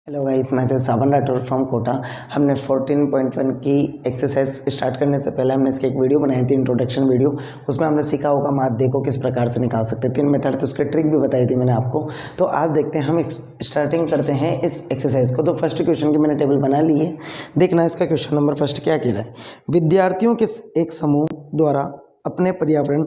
Hello guys, मैं से सावन Rathore from Kota. हमने 14.1 की एक्सरसाइज स्टार्ट करने से पहले हमने इसकी एक वीडियो बनाई थी, इंट्रोडक्शन वीडियो। उसमें हमने सीखा होगा माध्य को किस प्रकार से निकाल सकते हैं, 3 मेथड, तो उसकी ट्रिक भी बताई थी मैंने आपको। तो आज देखते हैं, हम स्टार्टिंग करते हैं इस एक्सरसाइज को। तो फर्स्ट क्वेश्चन की मैंने टेबल बना ली है, देखना इसका क्वेश्चन नंबर फर्स्ट क्या कह रहा है। विद्यार्थियों के एक समूह द्वारा अपने पर्यावरण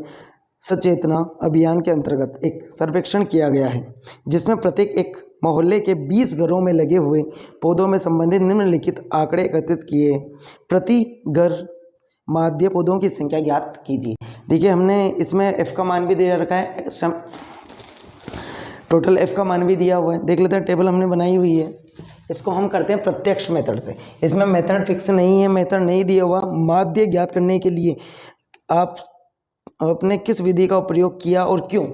सचेतना अभियान के अंतर्गत एक सर्वेक्षण किया गया है, जिसमें प्रत्येक एक मोहल्ले के 20 घरों में लगे हुए पौधों में संबंधित निम्नलिखित आंकड़े एकत्रित किए। प्रति घर माध्य पौधों की संख्या ज्ञात कीजिए। देखिए, हमने इसमें एफ का मान भी दे रखा है, टोटल एफ का मान भी दिया हुआ है। देख लेते हैं, टेबल हमने बनाई हुई है। इसको हम करते हैं प्रत्यक्ष मेथड से। इसमें मेथड फिक्स नहीं है, मेथड नहीं दिया हुआ। माध्य ज्ञात करने के लिए आप अपने किस विधि का प्रयोग किया और क्यों,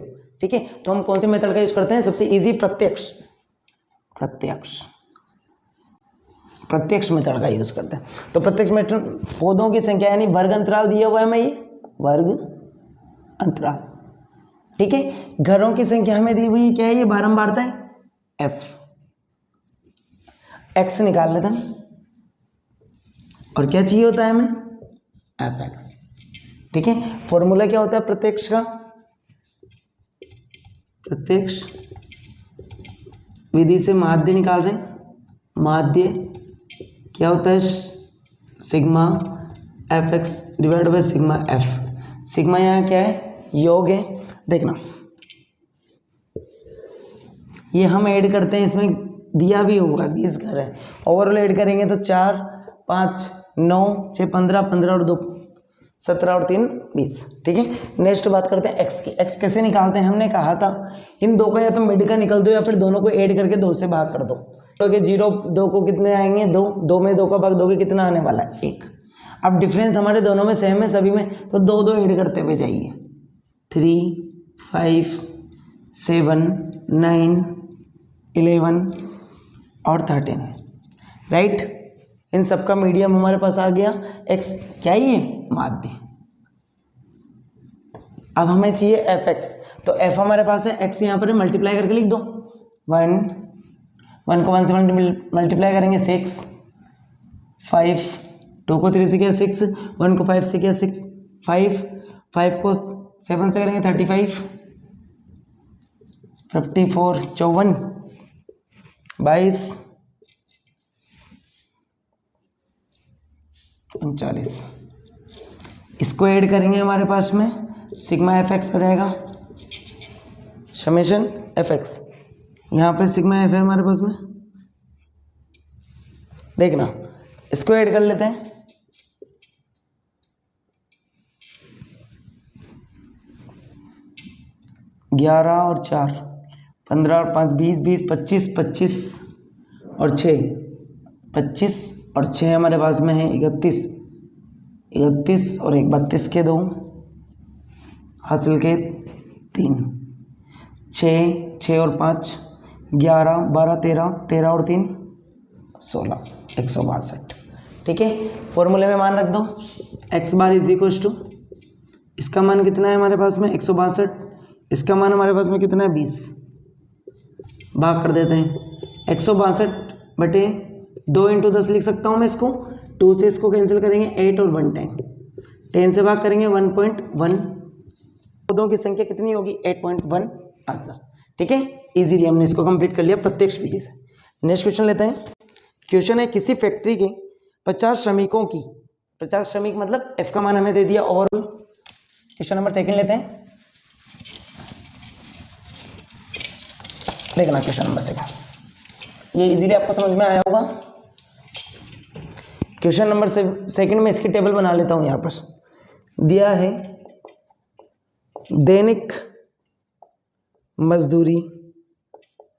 ठीक है। तो हम कौन से मेथड का यूज करते हैं? सबसे इजी प्रत्यक्ष मेथड का यूज करते हैं। तो प्रत्यक्ष मेथड, पौधों की संख्या यानी वर्ग अंतराल दिया हुआ है हमें, ये वर्ग अंतराल, ठीक है। घरों की संख्या हमें दी हुई क्या है, ये बारंबारता है, एफ। एक्स निकाल लेते हैं, और क्या चाहिए होता है हमें, एफ एक्स, ठीक है। फॉर्मूला क्या होता है प्रत्यक्ष का? प्रत्यक्ष विधि से माध्य निकाल रहे हैं। माध्य क्या होता है? Sigma F X divide by sigma F. Sigma यहाँ क्या है? योग है। देखना, ये हम ऐड करते हैं, इसमें दिया भी हुआ है 20 घर है। ओवरऑल ऐड करेंगे तो 4 5 9 6 15 15 और 2 17 और 3 20, ठीक है। नेक्स्ट बात करते हैं एक्स की। एक्स कैसे निकालते हैं? हमने कहा था इन दो का या तो मिड का निकल दो या फिर दोनों को ऐड करके 2 से भाग कर दो। तो 0 2 को कितने आएंगे? 2 2 में 2 का भाग दोगे, कितना आने वाला है? 1। अब डिफरेंस हमारे दोनों में सेम है सभी में, तो 2 2 ऐड करते हुए जाइए। 3 5 7 9 11 और 13, राइट। इन सबका मीडियम हमारे पास आ गया एक्स, क्या ही है? माध्य। अब हमें चाहिए एफ एक्स, तो एफ हमारे पास है, एक्स यहाँ पर मल्टीप्लाई करके लिख दो। 1 को 1 से मल्टीप्लाई करेंगे 6, 5 2 को 3 से किया 6, 1 को 5 से किया 6, 5 को 7 से करेंगे 35, 54 54 22 39। इसको ऐड करेंगे, हमारे पास में सिग्मा एफ एक्स आ जाएगा, समेशन एफ एक्स। यहाँ पे सिग्मा एफ है हमारे पास में। देखना, इसको ऐड कर लेते हैं। ग्यारह और 4 15 और 5 20 20 25 25 और 6 25 और 6 हमारे पास में है 31 31 और 1 32 के 2 हासिल के 3 6 और 5 11 12 13 13 और 3 16 162, ठीक है। फॉर्मूले में मान रख दो, X bar is equal to, इसका मान कितना है हमारे पास में? 162। इसका मान हमारे पास में कितना है? 20। भाग कर देते हैं, 162 बटे 2 × 10 लिख सकता हूँ मैं इसको। 2 से इसको कैंसिल करेंगे, 8 और 1 10 से भाग करेंगे 1.1। पौधों की संख्या कितनी होगी? 8.1 आंसर, ठीक है। इजीली हमने इसको कंप्लीट कर लिया प्रत्यक्ष विधि से। नेक्स्ट क्वेश्चन लेते हैं। क्वेश्चन है, किसी फैक्ट्री के 50 श्रमिकों की, 50 श्रमिक मतलब एफ का मान हमें दे दिया ओवरऑल। क्वेश्चन नंबर सेकंड लेते हैं। देखना क्वेश्चन नंबर सेकंड, ये इजीली आपको समझ में आया होगा। क्वेश्चन नंबर सेकंड में इसकी टेबल बना लेता हूं। यहां पर दिया है दैनिक मजदूरी,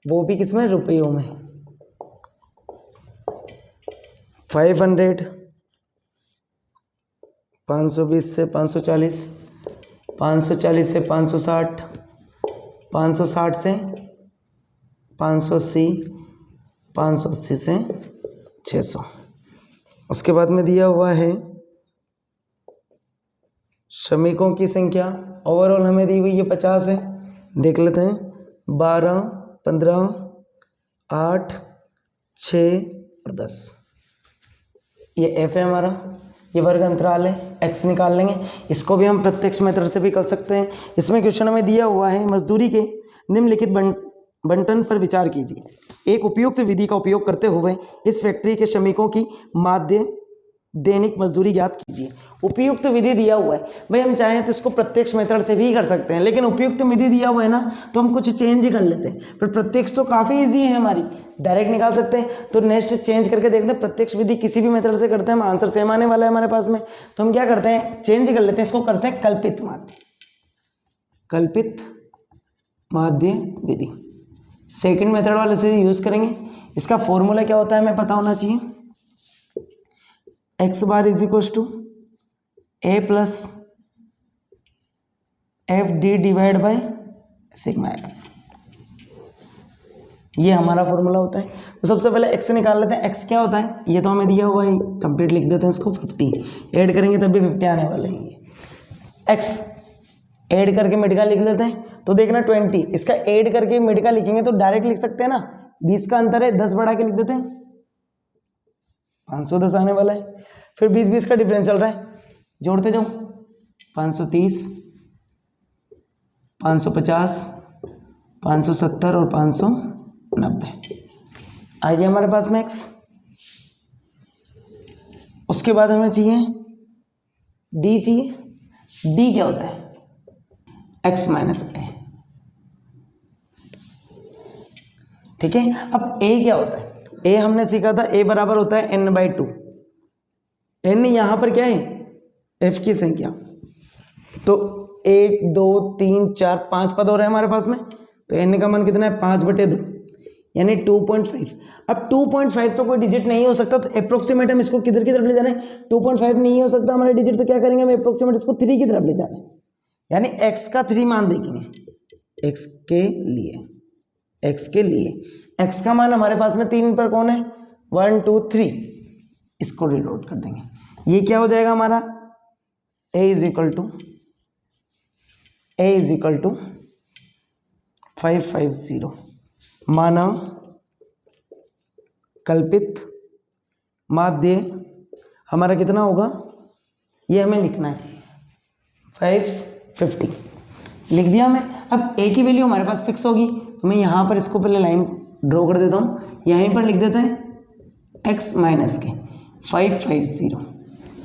वो भी किसमें? रुपयों में। 500, 520 से 540, 540 से 560, 560 से 580, 580 से 600। उसके बाद में दिया हुआ है श्रमिकों की संख्या, ओवरऑल हमें दी हुई है 50 है। देख लेते हैं, 12 15 8 6 और 10, ये एफ है हमारा, ये वर्ग अंतराल है, एक्स निकाल लेंगे। इसको भी हम प्रत्यक्ष मेथड से भी कर सकते हैं। इसमें क्वेश्चन में दिया हुआ है मजदूरी के निम्नलिखित बंटन पर विचार कीजिए। एक उपयुक्त विधि का उपयोग करते हुए इस फैक्ट्री के श्रमिकों की माध्य दैनिक मजदूरी ज्ञात कीजिए। उपयुक्त विधि दिया हुआ है भाई, हम चाहें तो इसको प्रत्यक्ष मेथड से भी कर सकते हैं, लेकिन उपयुक्त विधि दिया हुआ है ना, तो हम कुछ चेंज ही कर लेते हैं। पर प्रत्यक्ष तो काफ़ी इजी है हमारी, डायरेक्ट निकाल सकते हैं। तो नेक्स्ट चेंज करके देखते हैं, प्रत्यक्ष विधि किसी भी मेथड से करते हैं, हम आंसर सेम आने वाला है हमारे पास में। तो हम क्या करते हैं, चेंज कर लेते हैं, इसको करते हैं कल्पित माध्य, कल्पित माध्य विधि। सेकेंड मेथड वाले से यूज करेंगे। इसका फॉर्मूला क्या होता है हमें पता होना चाहिए। X bar is equal to A plus F D divide by sigma F, ये हमारा फॉर्मूला होता है। तो सबसे पहले एक्स निकाल लेते हैं। एक्स क्या होता है, ये तो हमें दिया हुआ है, कंप्लीट लिख देते हैं इसको। 50 ऐड करेंगे तब भी 50 आने वाले हैं। एक्स ऐड करके मिड का लिख लेते हैं, तो देखना 20, इसका ऐड करके मिड का लिखेंगे तो डायरेक्ट लिख सकते हैं ना, 20 का अंतर है, 10 बढ़ा के लिख देते हैं, 510 आने वाला है। फिर 20-20 का डिफरेंस चल रहा है, जोड़ते जाओ, 530, 550, 570 और 590 आ गया हमारे पास में एक्स। उसके बाद हमें चाहिए डी, चाहिए डी क्या होता है, एक्स माइनस ए, ठीक है। अब ए क्या होता है, ए हमने सीखा था, ए बराबर होता है n/2। n यहां पर क्या है, एफ की संख्या, तो 1 2 3 4 5 पद हो रहे हैं हमारे पास में, तो n का मान कितना है, 5/2 यानी 2.5। अब 2.5 तो कोई डिजिट नहीं हो सकता, तो अप्रोक्सीमेट हम इसको किधर की तरफ ले जा रहे हैं, 2.5 नहीं हो सकता हमारा डिजिट, तो क्या करेंगे हम अप्रोक्सीमेट इसको 3 की तरफ ले जा रहे हैं, यानी x का 3 मान देखेंगे। x के लिए x का मान हमारे पास में 3 पर कौन है, 1 2 3, इसको रिलोड कर देंगे। ये क्या हो जाएगा हमारा, a इज इक्वल टू 550 माना कल्पित माध्य हमारा कितना होगा, ये हमें लिखना है 550, लिख दिया हमें। अब a की वैल्यू हमारे पास फिक्स होगी, तो मैं यहाँ पर इसको पहले लाइन ड्रॉ कर देता हूँ, यहीं पर लिख देते हैं x माइनस के 550,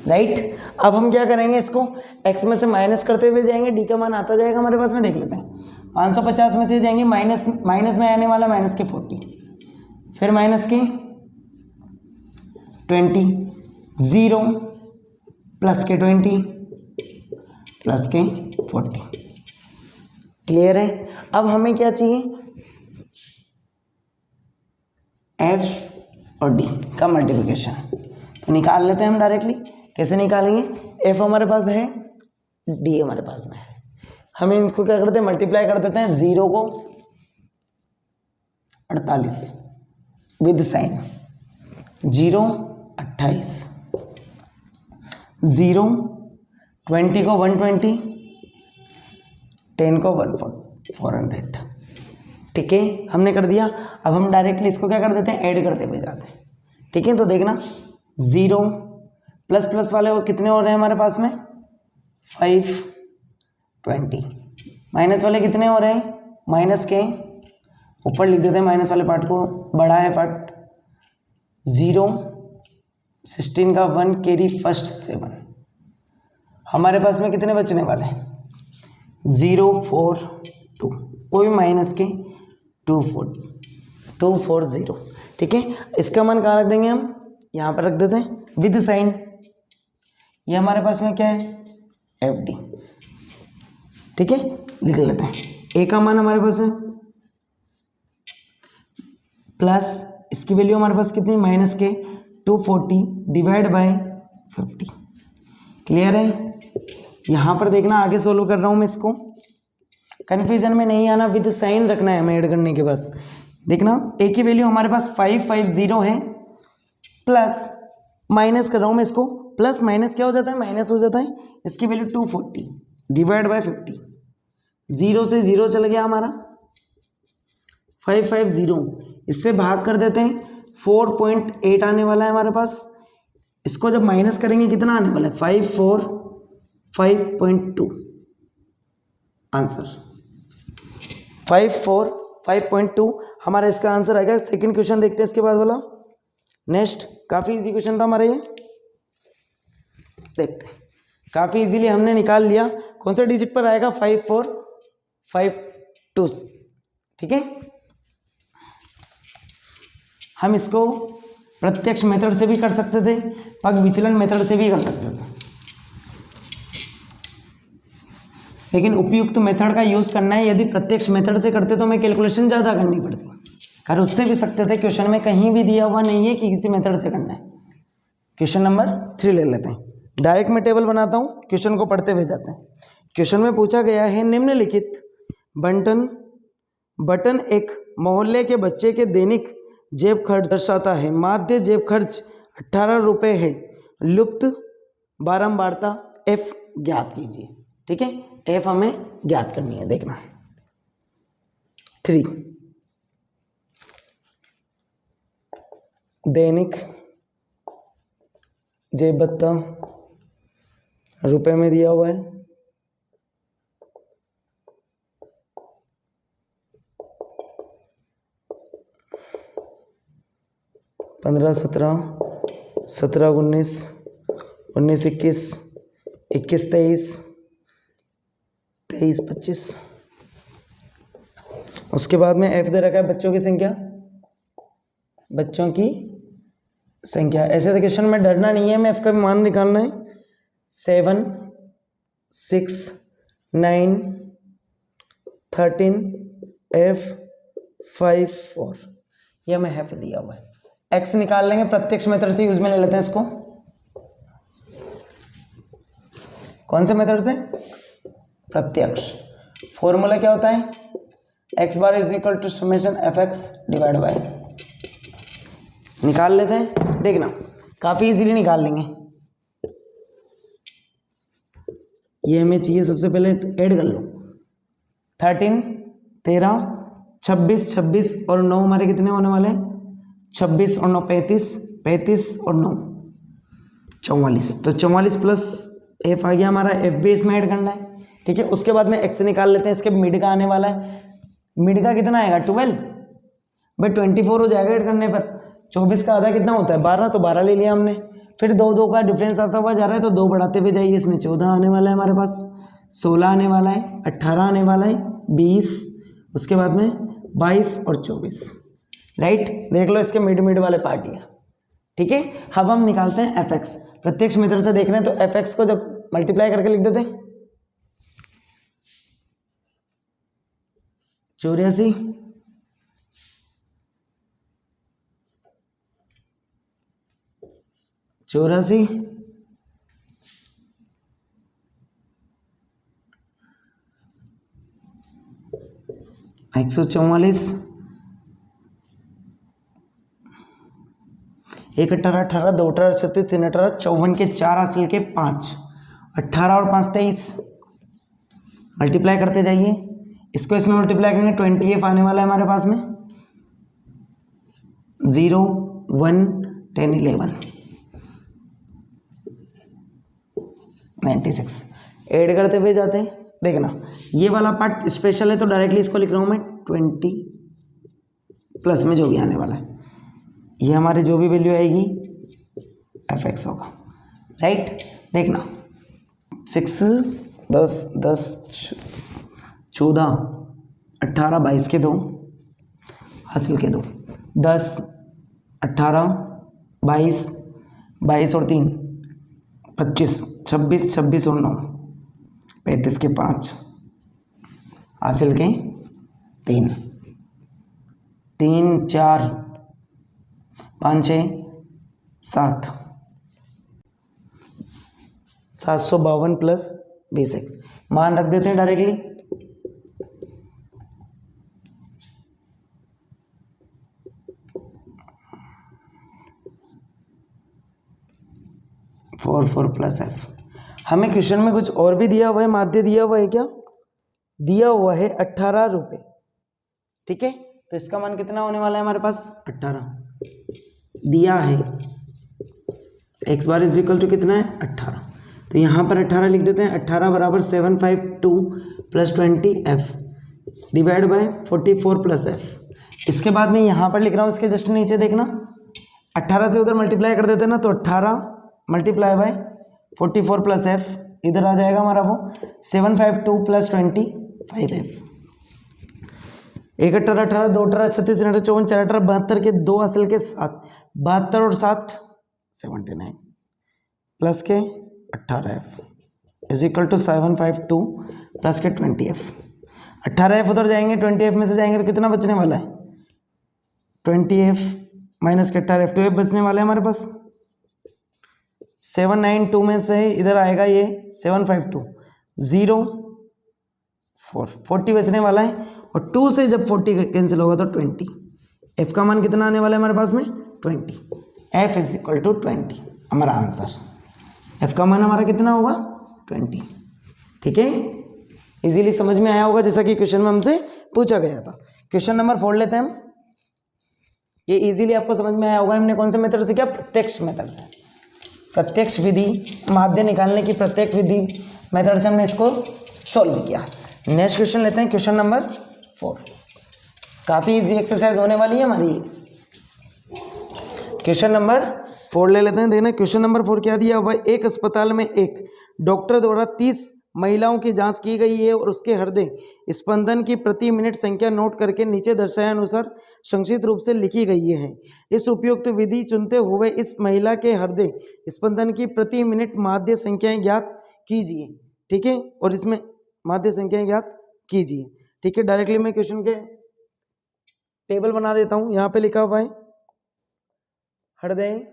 राइट। अब हम क्या करेंगे, इसको x में से माइनस करते हुए जाएंगे, d का मान आता जाएगा हमारे पास में, देख लेते हैं। 550 में से जाएंगे माइनस में आने वाला माइनस के 40, फिर माइनस के 20, 0 प्लस के 20 प्लस के 40, क्लियर है। अब हमें क्या चाहिए, f और d का मल्टीप्लिकेशन, तो निकाल लेते हैं हम डायरेक्टली। कैसे निकालेंगे, f हमारे पास है, d हमारे पास में है, हमें इसको क्या करते हैं, मल्टीप्लाई कर देते हैं। 0 को 48 विद साइन, 0 28, 0 20 को 120, 10 को 400, ठीक है, हमने कर दिया। अब हम डायरेक्टली इसको क्या कर देते हैं, ऐड करते हुए जाते हैं, ठीक है। तो देखना 0 प्लस प्लस वाले वो कितने हो रहे हैं हमारे पास में, 520, माइनस वाले कितने हो रहे हैं, माइनस के ऊपर लिख देते हैं, माइनस वाले पार्ट को, बड़ा है पार्ट, 0 16 का 1 कैरी फर्स्ट 7, हमारे पास में कितने बचने वाले हैं, 0 4 2, वो भी माइनस के 240, ठीक है। इसका मान कहाँ रख देंगे हम, यहाँ पर रख देते हैं विद साइन। ये हमारे पास में क्या है, FD, ठीक है, लिख लेते हैं। ए का मान हमारे पास है प्लस, इसकी वैल्यू हमारे पास कितनी, माइनस के 240 डिवाइड बाय 50, क्लियर है। यहाँ पर देखना, आगे सोल्व कर रहा हूँ मैं इसको, कन्फ्यूजन में नहीं आना, विद साइन रखना है हमें ऐड करने के बाद। देखना ए की वैल्यू हमारे पास 550 है, प्लस माइनस कर रहा हूँ मैं इसको, प्लस माइनस क्या हो जाता है, माइनस हो जाता है, इसकी वैल्यू 240 डिवाइड बाय 50, 0 से 0 चल गया हमारा 550, इससे भाग कर देते हैं 4.8 आने वाला है हमारे पास। इसको जब माइनस करेंगे कितना आने वाला है 545.2 आंसर 545.2 हमारा इसका आंसर आएगा। सेकंड क्वेश्चन देखते हैं इसके बाद वाला। नेक्स्ट काफ़ी इजी क्वेश्चन था हमारा ये, देखते हैं। काफ़ी इजीली हमने निकाल लिया। कौन सा डिजिट पर आएगा 5452, ठीक है। हम इसको प्रत्यक्ष मेथड से भी कर सकते थे, पग विचलन मेथड से भी कर सकते थे, लेकिन उपयुक्त मेथड का यूज करना है। यदि प्रत्यक्ष मेथड से करते तो हमें कैलकुलेशन ज़्यादा करनी पड़ती, कर उससे भी सकते थे। क्वेश्चन में कहीं भी दिया हुआ नहीं है कि किसी मेथड से करना है। क्वेश्चन नंबर 3 ले लेते हैं। डायरेक्ट मैं टेबल बनाता हूँ, क्वेश्चन को पढ़ते हुए जाते हैं। क्वेश्चन में पूछा गया है निम्नलिखित बटन एक मोहल्ले के बच्चे के दैनिक जेब खर्च दर्शाता है। माध्य जेब खर्च 18 रुपये है। लुप्त बारंबारता एफ ज्ञात कीजिए, ठीक है। एफ हमें ज्ञात करनी है, देखना 3 दैनिक जेब भत्ता रुपए में दिया हुआ है। पंद्रह 17 17 19 19 21 21 23 23 25। उसके बाद में एफ दे रखा है बच्चों की संख्या, ऐसे तो क्वेश्चन में डरना नहीं है, मैं एफ का मान निकालना है। 7 6 9 13 एफ 5 4, यह हमें एफ दिया हुआ है। एक्स निकाल लेंगे, प्रत्यक्ष मेथड से यूज में ले लेते हैं इसको। कौन से मेथड से? प्रत्यक्ष। फॉर्मूला क्या होता है? X bar is equal to summation F X divide by, निकाल लेते हैं। देखना काफी इजीली निकाल लेंगे। ये हमें चाहिए सबसे पहले, ऐड कर लो। 13 13 26 26 और 9 हमारे कितने होने वाले हैं? 26 और 9 35 35 और 9 44। तो 44 प्लस एफ आ गया हमारा, एफ भी इसमें ऐड करना है, ठीक है। उसके बाद में एक्स निकाल लेते हैं। इसके मिड का आने वाला है। मिड का कितना आएगा? 12 भाई 24 हो जाएगा ऐड करने पर। 24 का आधा कितना होता है? 12, तो 12 ले लिया हमने। फिर 2 2 का डिफरेंस आता हुआ जा रहा है, तो 2 बढ़ाते हुए जाइए। इसमें 14 आने वाला है हमारे पास, 16 आने वाला है, 18 आने वाला है, 20, उसके बाद में 22 और 24, राइट। देख लो इसके मिड वाले पार्ट है, ठीक है। अब हम निकालते हैं एफ एक्स। प्रत्यक्ष मेथड से देख रहे हैं तो एफ एक्स को जब मल्टीप्लाई करके लिख देते हैं 84 84 144 1 18 18 2 18 36 3 18 54 के 4 हासिल के 5, 18 और 5 23, मल्टीप्लाई करते जाइए। इसको इसमें मल्टीप्लाई करेंगे 20 आने वाला है हमारे पास में। 0 1 10 11 96 ऐड करते हुए जाते हैं। देखना ये वाला पार्ट स्पेशल है, तो डायरेक्टली इसको लिख रहा हूँ मैं 20 प्लस में जो भी आने वाला है, ये हमारी जो भी वैल्यू आएगी एफ एक्स होगा, राइट। देखना 6 10 10 14 18 22 के 2 हासिल के 2, 10 18 22 22 और 3 25 26 26 और 9 35 के 5 हासिल के 3 3 4 5 6 7 752 प्लस 20 एक्स मान रख देते हैं डायरेक्टली। Four 4 plus F. हमें क्वेश्चन में कुछ और भी दिया हुआ है, माध्य दिया हुआ है, क्या दिया हुआ है? 18 रुपये, ठीक है। तो इसका मान कितना होने वाला है हमारे पास? 18। दिया है X bar is equal to कितना है 18, तो यहाँ पर 18 लिख देते हैं। 18 बराबर 752 plus 20f divide by 44 plus f। इसके बाद मैं यहाँ पर लिख रहा हूँ, इसके जस्ट नीचे देखना 18 से उधर मल्टीप्लाई कर देते हैं ना, तो 18 मल्टीप्लाई बाय 44 प्लस f, इधर आ जाएगा हमारा वो 752 प्लस 25f। 1 18 18 2 18 36 54 4 18 72 के 2 असल के 7, 72 और 7 79 प्लस के 18f is equal to 752 plus के 20f। 18f उधर जाएंगे, 20f में से जाएंगे तो कितना बचने वाला है 20f माइनस के 18f, 2f बचने वाला है हमारे पास। 792 में से इधर आएगा ये 752 0 4 40 बचने वाला है, और 2 से जब 40 कैंसिल होगा तो 20। f का मान कितना आने वाला है हमारे पास में 20, f इज इक्वल टू 20 हमारा आंसर। f का मान हमारा कितना होगा 20। ठीक है, इजीली समझ में आया होगा जैसा कि क्वेश्चन में हमसे पूछा गया था। क्वेश्चन नंबर 4 लेते हैं हम। ये इजीली आपको समझ में आया होगा, हमने कौन से मेथड से किया, प्रत्यक्ष मेथड से, प्रत्यक्ष विधि, माध्य निकालने की प्रत्यक्ष विधि मेथड से हमने इसको सॉल्व किया। नेक्स्ट क्वेश्चन लेते हैं, क्वेश्चन नंबर 4। काफी इजी एक्सरसाइज होने वाली है हमारी। क्वेश्चन नंबर 4 ले लेते हैं। देखना क्वेश्चन नंबर 4 क्या दिया हुआ है। एक अस्पताल में एक डॉक्टर द्वारा 30 महिलाओं की जांच की गई है और उसके हृदय स्पंदन की प्रति मिनट संख्या नोट करके नीचे दर्शाए अनुसार संक्षिप्त रूप से लिखी गई है। इस उपयुक्त विधि चुनते हुए इस महिला के हृदय स्पंदन की प्रति मिनट माध्य संख्याएं ज्ञात कीजिए। ठीक है, और इसमें माध्य संख्याएं ज्ञात कीजिए। ठीक है, डायरेक्टली मैं क्वेश्चन के टेबल बना देता हूं। यहां पे लिखा हुआ है हृदय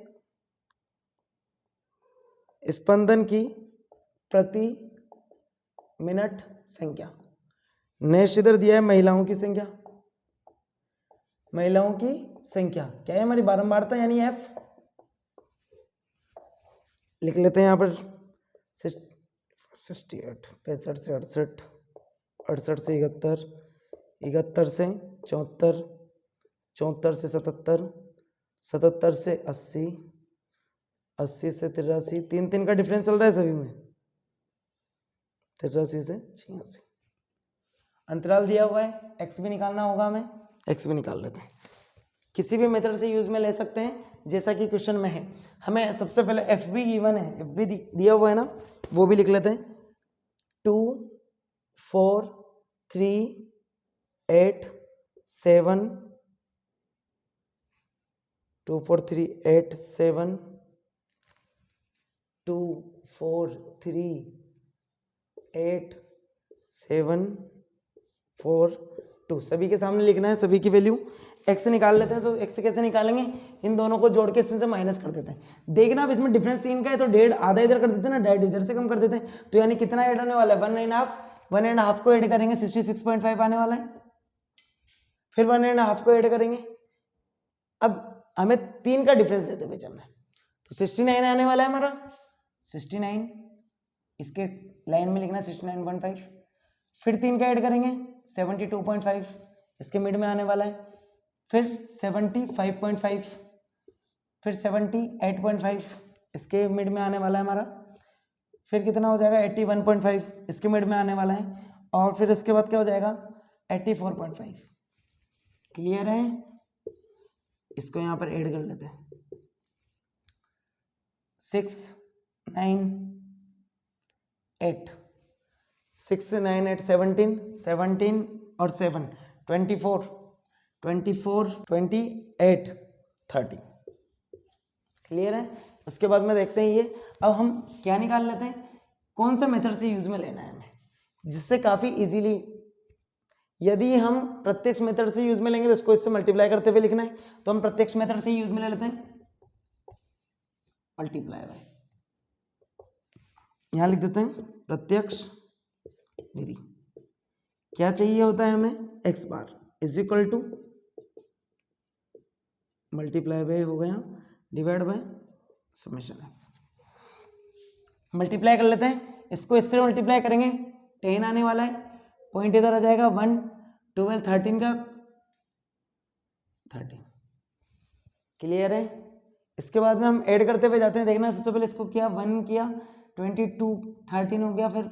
स्पंदन की प्रति मिनट संख्या। नेक्स्ट इधर दिया है महिलाओं की संख्या, महिलाओं की संख्या क्या है हमारी बारंबारता यानी f। लिख लेते हैं यहाँ पर 68, 65 से 68, 68 से 71, 71 से 74, 74 से 77, 77 से 80, 80 से 83, 3 का डिफरेंस चल रहा है सभी में, 83 से 86। अंतराल दिया हुआ है, x भी निकालना होगा हमें, x भी निकाल लेते हैं। किसी भी मेथड से यूज में ले सकते हैं जैसा कि क्वेश्चन में है। हमें सबसे पहले f भी गिवन है, f भी दिया हुआ है ना, वो भी लिख लेते हैं। 2 4 3 8 7 2 4 3 8 7 2 4 3 8 7 4 2 सभी के सामने लिखना है, सभी की वैल्यू। x निकाल लेते हैं, तो x कैसे निकालेंगे, इन दोनों को जोड़ के इसमें से माइनस कर देते हैं। देखना अब इसमें डिफरेंस 3 का है तो डेढ़ आधा इधर कर देते हैं ना, डेढ़ इधर से कम कर देते हैं, तो यानी कितना ऐड होने वाला है 1.5 को ऐड करेंगे 66.5 आने वाला है, फिर 1.5 को ऐड करेंगे। अब हमें 3 का डिफरेंस देते हुए चलना है, तो 69 आने वाला है हमारा 69, इसके लाइन में लिखना 69.5, फिर 3 का ऐड करेंगे 72.5, इसके मिड में आने वाला है, फिर 75.5, फिर 78.5, इसके मिड में आने वाला है हमारा, फिर कितना हो जाएगा 81.5, इसके मिड में आने वाला है, और फिर इसके बाद क्या हो जाएगा 84.5। क्लियर है, इसको यहाँ पर ऐड कर लेते हैं। 6 9 8 6 9 8 17 17 और 7 24 24 28 30। क्लियर है। उसके बाद में देखते हैं ये, अब हम क्या निकाल लेते हैं, कौन सा मेथड से यूज में लेना है हमें, जिससे काफी इजीली, यदि हम प्रत्यक्ष मेथड से यूज में लेंगे तो इसको इससे मल्टीप्लाई करते हुए लिखना है, तो हम प्रत्यक्ष मेथड से यूज में ले लेते हैं मल्टीप्लाई बाय, यहां लिख देते हैं प्रत्यक्ष विधि। क्या चाहिए होता है हमें, x bar is equal to multiply by हो गया डिवाइड बाय समेशन है। मल्टीप्लाई कर लेते हैं, इसको इससे मल्टीप्लाई करेंगे 10 आने वाला है, पॉइंट इधर आ जाएगा 1 12 13 का 13। क्लियर है। इसके बाद में हम ऐड करते हुए जाते हैं। देखना सबसे पहले इसको किया 1 किया 22 13 हो गया, फिर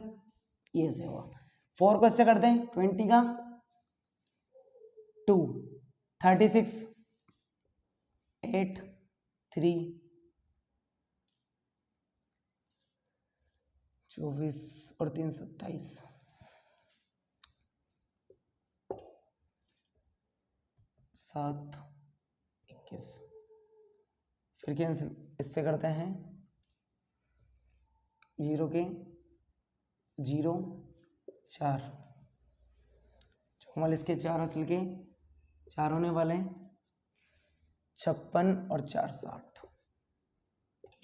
ये से हुआ 4 को इससे करते हैं 20 का 2 36 8 3 24 और 3 27 7 21 फिर कैंसिल इससे करते हैं 0 के 0 4 44 के 4 असल के 4 होने वाले 56 और 4 60।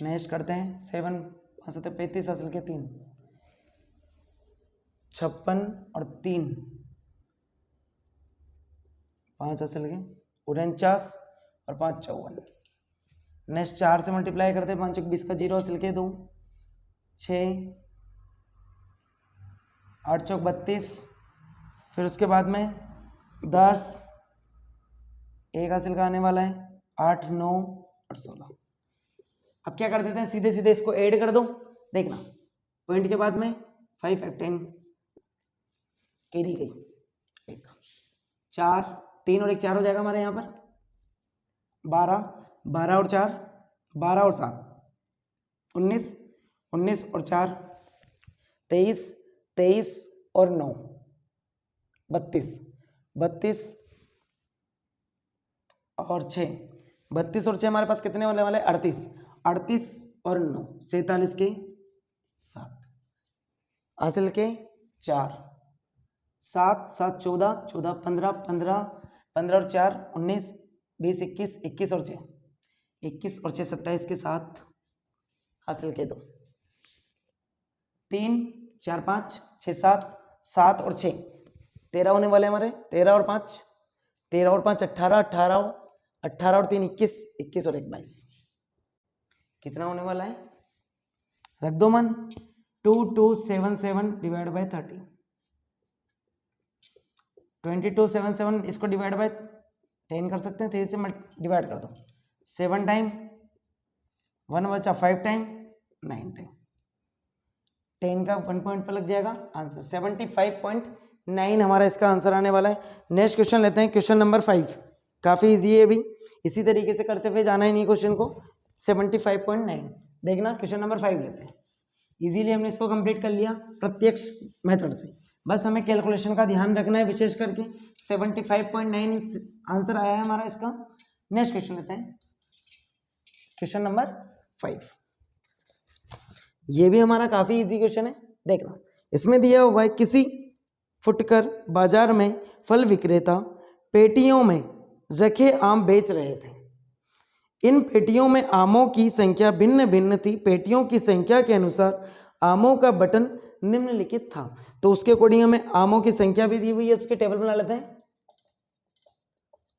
नेक्स्ट करते हैं 7 5 7 35 असल के 3 56 और 3 5 असल के 49 और 5 54। नेक्स्ट 4 से मल्टीप्लाई करते हैं 5 20 का 0 असल के 2 6 8 चौक 32, फिर उसके बाद में 10 1 हासिल का आने वाला है 8 9 और 16। अब क्या कर देते हैं सीधे सीधे इसको ऐड कर दो। देखना पॉइंट के बाद में 5 10 कैरी गई 1 4 3 और 1 4 हो जाएगा हमारे यहाँ पर 12 12 और 4 12 और 7 19 19 और 4 23 23 और 9 32 32 और 6 32 और 6 हमारे पास कितने होने वाले 38 38 और 9 47 के 7 हासिल के 4 7 7 14 14 15 15 15 और 4 19 20 21 21 और 6 21 और 6 27 के 7 हासिल के 2 3 4 5 6 7 7 और 6 13 होने वाले हमारे 13 और 5 13 और 5 18 18 18 और 3 21 21 और 1 22। कितना होने वाला है रख दो मन 2277 डिवाइड बाय 30 2277 इसको डिवाइड बाय 10 कर सकते हैं 3 से डिवाइड कर दो 7 टाइम 1 बचा 5 टाइम 9 टाइम 10 का 1 पॉइंट पर लग जाएगा आंसर 75.9 हमारा इसका आंसर आने वाला है। नेक्स्ट क्वेश्चन लेते हैं क्वेश्चन नंबर 5 काफी इजी है अभी इसी तरीके से करते हुए जाना ही नहीं क्वेश्चन को 75.9 देखना क्वेश्चन नंबर 5 लेते हैं। इजीली हमने इसको कंप्लीट कर लिया प्रत्यक्ष मेथड से, बस हमें कैलकुलेशन का ध्यान रखना है विशेष करके 75.9 आंसर आया है हमारा इसका। नेक्स्ट क्वेश्चन लेते हैं क्वेश्चन नंबर 5। ये भी हमारा काफी इजी क्वेश्चन है। देखना इसमें दिया हुआ है किसी फुटकर बाजार में फल विक्रेता पेटियों में रखे आम बेच रहे थे। इन पेटियों में आमों की संख्या भिन्न भिन्न थी। पेटियों की संख्या के अनुसार आमों का बटन निम्नलिखित था। तो उसके अकॉर्डिंग हमें आमों की संख्या भी दी हुई है, उसके टेबल बना लेते हैं।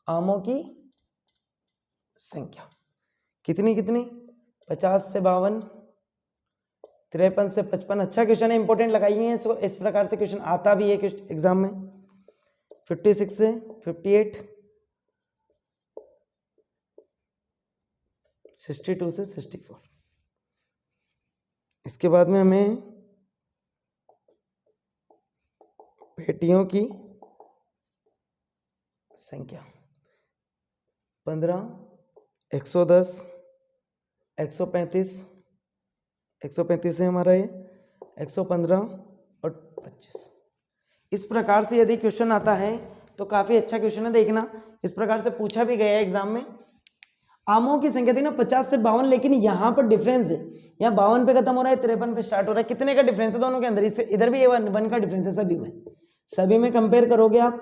आमों की संख्या कितनी कितनी 50 से 52 53 से 55। अच्छा क्वेश्चन है, इंपॉर्टेंट लगाइए इसको, इस प्रकार से क्वेश्चन आता भी है एग्जाम में। 56 से 58 62 से 64। इसके बाद में हमें पेटियों की संख्या 15 110 135 135 है हमारा ये 115 और 25। इस प्रकार से यदि क्वेश्चन आता है तो काफी अच्छा क्वेश्चन है। देखना इस प्रकार से पूछा भी गया है एग्जाम में। आमों की संख्या थी ना 50 से 52, लेकिन यहाँ पर डिफरेंस है, यहाँ 52 पे खत्म हो रहा है 53 पे स्टार्ट हो रहा है। कितने का डिफरेंस है दोनों के अंदर? इससे इधर भी ये 1 का डिफरेंस है। सभी में कंपेयर करोगे आप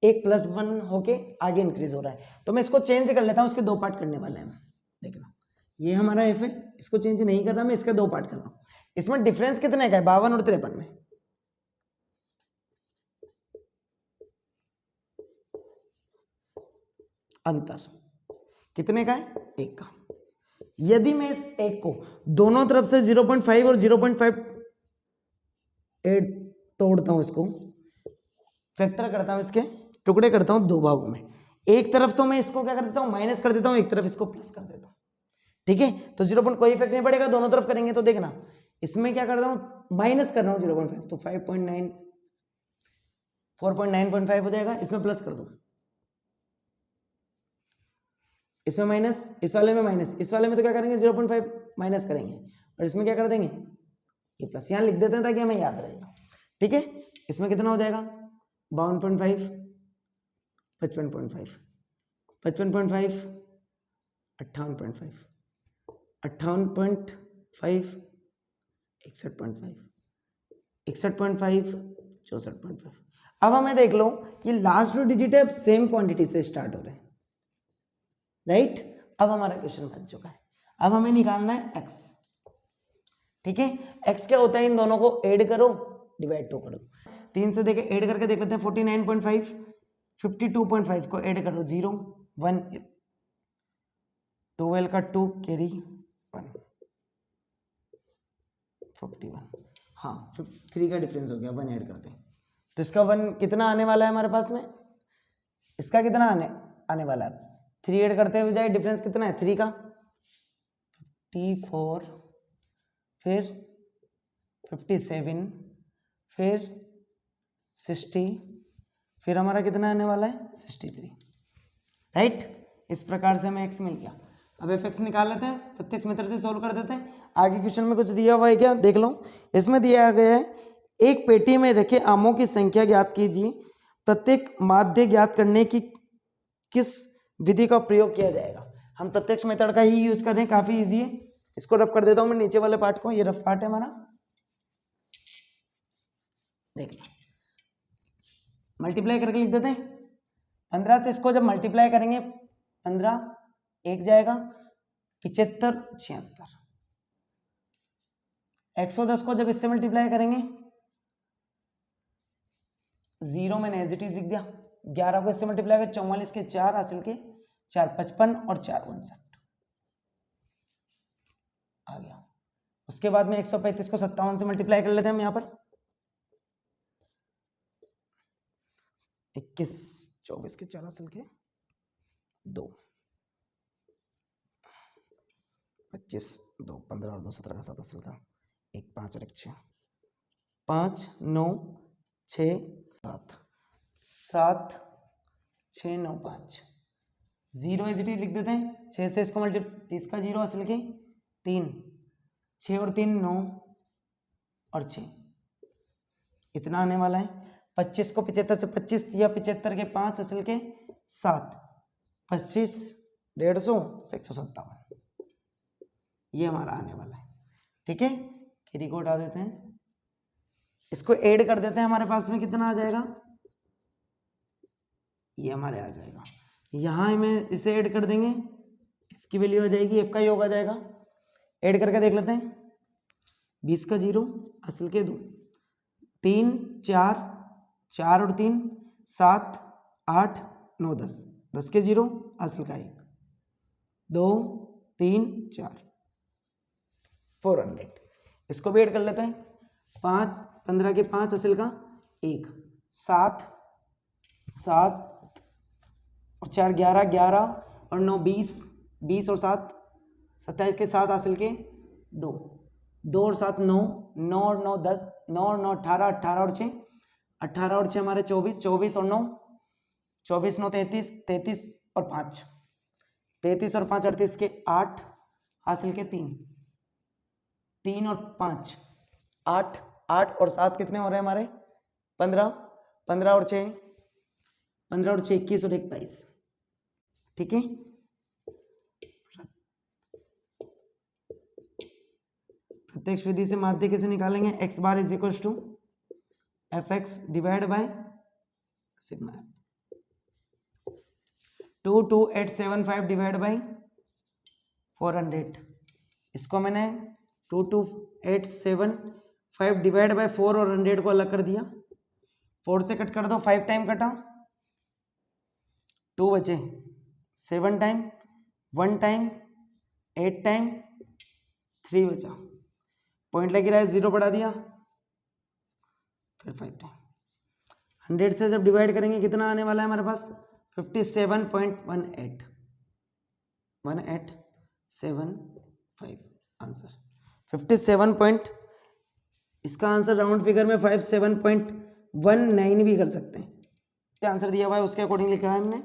1 + 1 होके आगे इंक्रीज हो रहा है। तो मैं इसको चेंज कर लेता हूँ, इसके 2 पार्ट करने वाले हैं। देखना ये हमारा एफ है, इसको चेंज नहीं कर रहा मैं, इसके 2 पार्ट कर रहा हूँ। इसमें डिफरेंस कितने का है 52 और 53 में? अंतर कितने का है? 1 का। यदि मैं इस 1 को दोनों तरफ से 0.5 और 0.5 तोड़ता हूं, इसको फैक्टर करता हूं, इसके टुकड़े करता हूं 2 भागों में। एक तरफ तो मैं इसको क्या कर देता हूं माइनस कर देता हूं, एक तरफ इसको प्लस कर देता हूं। ठीक है, तो 0 पॉइंट कोई इफेक्ट नहीं पड़ेगा, दोनों तरफ करेंगे तो देखना इसमें क्या कर रहा हूँ, माइनस कर रहा हूँ 0.5, तो 5.9 4.9.5 हो जाएगा, इसमें प्लस कर दो, इसमें माइनस, इस वाले में माइनस, इस वाले में तो क्या करेंगे 0.5 माइनस करेंगे और इसमें क्या कर देंगे ये प्लस, यहाँ लिख देते हैं ताकि हमें याद रहेगा। ठीक है, इसमें कितना हो जाएगा 52.5 55.5 55.5 58.5 58.5 61.5 61.5 64.5। अब हमें देख लो ये लास्ट 2 डिजिट है सेम क्वांटिटी से स्टार्ट हो रहे हैं, राइट। अब हमारा क्वेश्चन बन चुका है, अब हमें निकालना है x। ठीक है, x क्या होता है, इन दोनों को ऐड करो डिवाइड 2 करो, 3 से देखे ऐड करके देख लेते हैं 49.5 52.5 को ऐड करो 0 1 12 का 2 कैरी 1 51, हाँ 3 का डिफरेंस हो गया, 1 ऐड करते हैं तो इसका 1 कितना आने वाला है हमारे पास में, इसका कितना आने वाला है 3 ऐड करते हुए जाए, डिफरेंस कितना है 3 का 54 फिर 57 फिर 60 फिर हमारा कितना आने वाला है 63, राइट। इस प्रकार से हमें x मिल गया। अब fx निकाल लेते हैं, प्रत्यक्ष मेथड से सोल्व कर देते हैं। आगे क्वेश्चन में कुछ दिया हुआ है क्या, देख लो, इसमें दिया गया है एक पेटी में रखे आमों की संख्या ज्ञात कीजिए, प्रत्येक माध्य ज्ञात करने की किस विधि का प्रयोग किया जाएगा। हम प्रत्यक्ष मेथड का ही यूज कर रहे हैं, काफी इजी है। इसको रफ कर देता हूं मैं नीचे वाले पार्ट को, ये रफ पार्ट है हमारा, देख लो मल्टीप्लाई करके लिख देते हैं 15 से, इसको जब मल्टीप्लाई करेंगे 15 1 जाएगा 75 76, 110 को जब इससे मल्टीप्लाई करेंगे 0 मैंने एज इट इज लिख दिया, 11 को इससे मल्टीप्लाई कर 44 के 4 हासिल के 4 55 और 4 59 आ गया। उसके बाद में 135 को 57 से मल्टीप्लाई कर लेते हैं हम यहाँ पर, 21 24 के 4 हासिल के 2 25 2 15 और 2 17 का 7 हासिल का 1 5 और 1 6 5 9 6 7 7 6 9 5 0 इज इट इज लिख देते हैं, 6 से इसको मल्टीप्लाई 30 का 0 हासिल के 3 6 और 3 9 और 6 इतना आने वाला है। 25 को 75 से 25 दिया, 75 के 5 असल के 7 25 150 से 157, ये हमारा आने वाला है। ठीक है, कैरी को हटा देते हैं, इसको ऐड कर देते हैं, हमारे पास में कितना आ जाएगा, ये हमारे आ जाएगा, यहाँ हमें इसे ऐड कर देंगे, f की वैल्यू आ जाएगी, f का योग आ जाएगा, ऐड करके देख लेते हैं 20 का 0 असल के 2 3 4 4 और 3 7 8 9 10 10 के 0 असल का 1 2 3 4 400, इसको भी ऐड कर लेते हैं, 5 15 के 5 असल का 1 7 7 और 4 11 11 और 9 20 20 और 7 27 के 7 हासिल के 2 2 और 7 9 9 और 9 10 9 और 9 18 18 और 6 18 और 6 हमारे 24 24 और 9 24 9 33 33 और 5 33 और 5 38 के 8 हासिल के 3 3 और 5 8 8 और 7 कितने हो रहे हैं हमारे 15 15 और 6 15 और 6 21 और 1 22। ठीक है, प्रत्यक्ष विधि से माध्य कैसे निकालेंगे, x bar is equal to F X divide by sigma 22875 divide by 400, इसको मैंने 22875 डिवाइड बाय 4 और 100 को अलग कर दिया, 4 से कट कर दो, 5 टाइम कटा 2 बचे, 7 टाइम 1 टाइम 8 टाइम 3 बचा, पॉइंट लग रहा है 0 बढ़ा दिया, फिर 5 टाइम 100 से जब डिवाइड करेंगे कितना आने वाला है हमारे पास 57.18 575 आंसर 57 पॉइंट, इसका आंसर राउंड फिगर में 57.19 भी कर सकते हैं। आंसर दिया हुआ है उसके अकॉर्डिंग लिखा है हमने।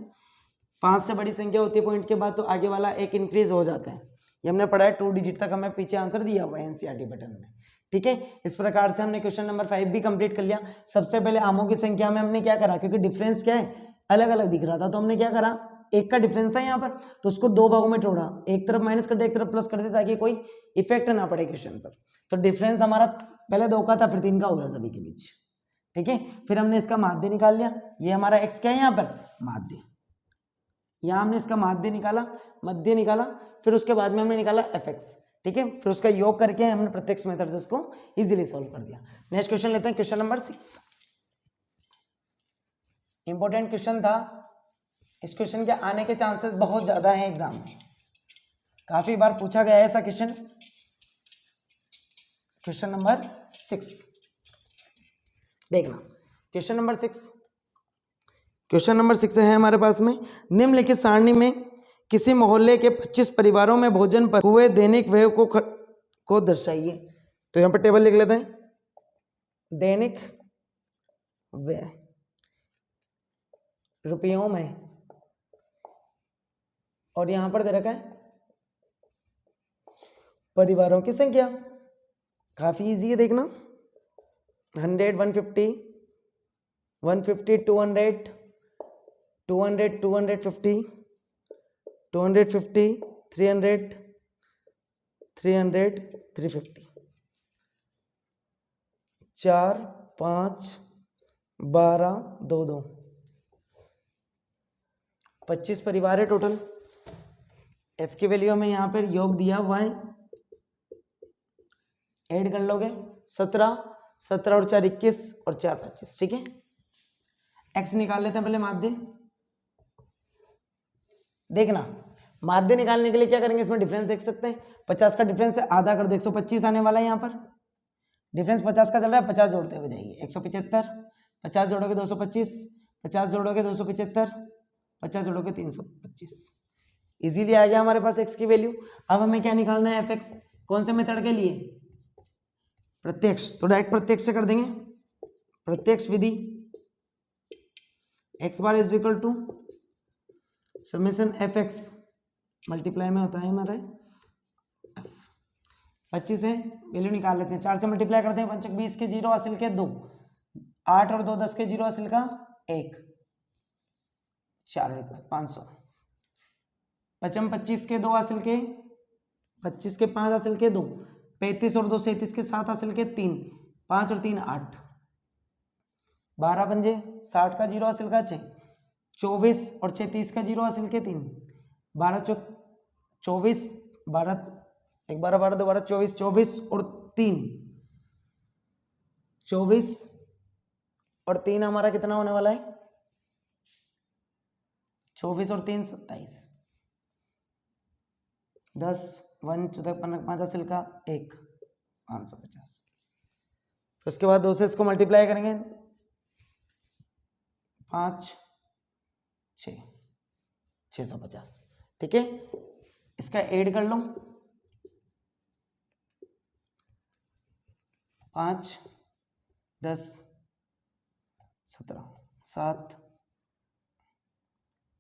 5 से बड़ी संख्या होती है पॉइंट के बाद तो आगे वाला एक इंक्रीज हो जाता है, ये हमने पढ़ा है 2 डिजिट तक हमें पीछे आंसर दिया हुआ है एनसीईआरटी पैटर्न में। ठीक है, इस प्रकार से हमने क्वेश्चन नंबर 5 भी कंप्लीट कर लिया। सबसे पहले आमों की संख्या में हमने क्या करा, क्योंकि डिफरेंस क्या है अलग अलग दिख रहा था, तो हमने क्या करा, एक का डिफरेंस था यहाँ पर तो उसको 2 भागों में तोड़ा, एक तरफ माइनस कर दे एक तरफ प्लस कर दे ताकि कोई इफेक्ट ना पड़े क्वेश्चन पर। तो डिफरेंस हमारा पहले 2 का था फिर 3 का हो गया सभी के बीच। ठीक है, फिर हमने इसका माध्य निकाल लिया, ये हमारा x क्या है यहाँ पर माध्य, यहाँ हमने इसका माध्य निकाला, मध्य निकाला, फिर उसके बाद में हमने निकाला fx। ठीक है, फिर उसका योग करके हमने प्रत्यक्ष मेथड से उसको इजीली सॉल्व कर दिया। नेक्स्ट क्वेश्चन लेते हैं, क्वेश्चन नंबर 6। इंपॉर्टेंट क्वेश्चन था, इस क्वेश्चन के आने के चांसेस बहुत ज्यादा हैं एग्जाम में, काफी बार पूछा गया है ऐसा क्वेश्चन। क्वेश्चन नंबर 6 देखना, क्वेश्चन नंबर 6, क्वेश्चन नंबर 6 है हमारे पास में, निम्नलिखित सारणी में किसी मोहल्ले के 25 परिवारों में भोजन पर हुए दैनिक व्यय को दर्शाइए। तो यहाँ पर टेबल लिख लेते हैं, दैनिक व्यय रुपयों में, और यहां पर दे रखा है परिवारों की संख्या, काफी इजी है देखना, 100, 150, 150, 200, 200, 250, 250, 300, 300, 350, 4, 5, 12, 2, 2, 25 परिवार है टोटल। एफ की वैल्यू में यहाँ पर योग दिया हुआ है, ऐड कर लोगे 17, 17 और 4 21 और 4 25। ठीक है, एक्स निकाल लेते हैं पहले माध्य। देखना माध्य निकालने के लिए क्या करेंगे, इसमें डिफरेंस देख सकते हैं, 50 का डिफरेंस है आधा कर दो, 125 आने वाला है। यहाँ पर डिफरेंस 50 का चल रहा है, 50 जोड़ते हुए जाइए, 175, 50 जोड़ोगे 225, 50 जोड़ोगे 275, 50 जोड़ोगे 325, इजीली आ गया हमारे पास x की वैल्यू। अब हमें क्या निकालना है, fx, कौन से मेथड के लिए, प्रत्यक्ष, तो डायरेक्ट प्रत्यक्ष से कर देंगे, प्रत्यक्ष विधि, x bar is equal to summation fx multiply में होता है हमारा 25 है, वैल्यू निकाल लेते हैं, 4 से मल्टीप्लाई करते हैं, 5 20 के 0 हासिल के 2, 8 और 2 10 के 0 हासिल का 1, 4 500, 55 25 के 2 हासिल के, 25 के 5 हासिल के 2, 35 और 2 37 के 7 हासिल के 3, 5 और 3 8, 12 पंजे 60 का 0 हासिल का 6, 24 और 6 30 का 0 हासिल के 3, 12 24, 12 1 12 12 2 12 24, 24 और 3 24 और 3 हमारा कितना होने वाला है, 24 और 3 27, 10 1 14 15 5 हासिल का 1 550। फिर उसके बाद 2 से इसको मल्टीप्लाई करेंगे, 5 6 650। ठीक है, इसका ऐड कर लो, 5 10 17 7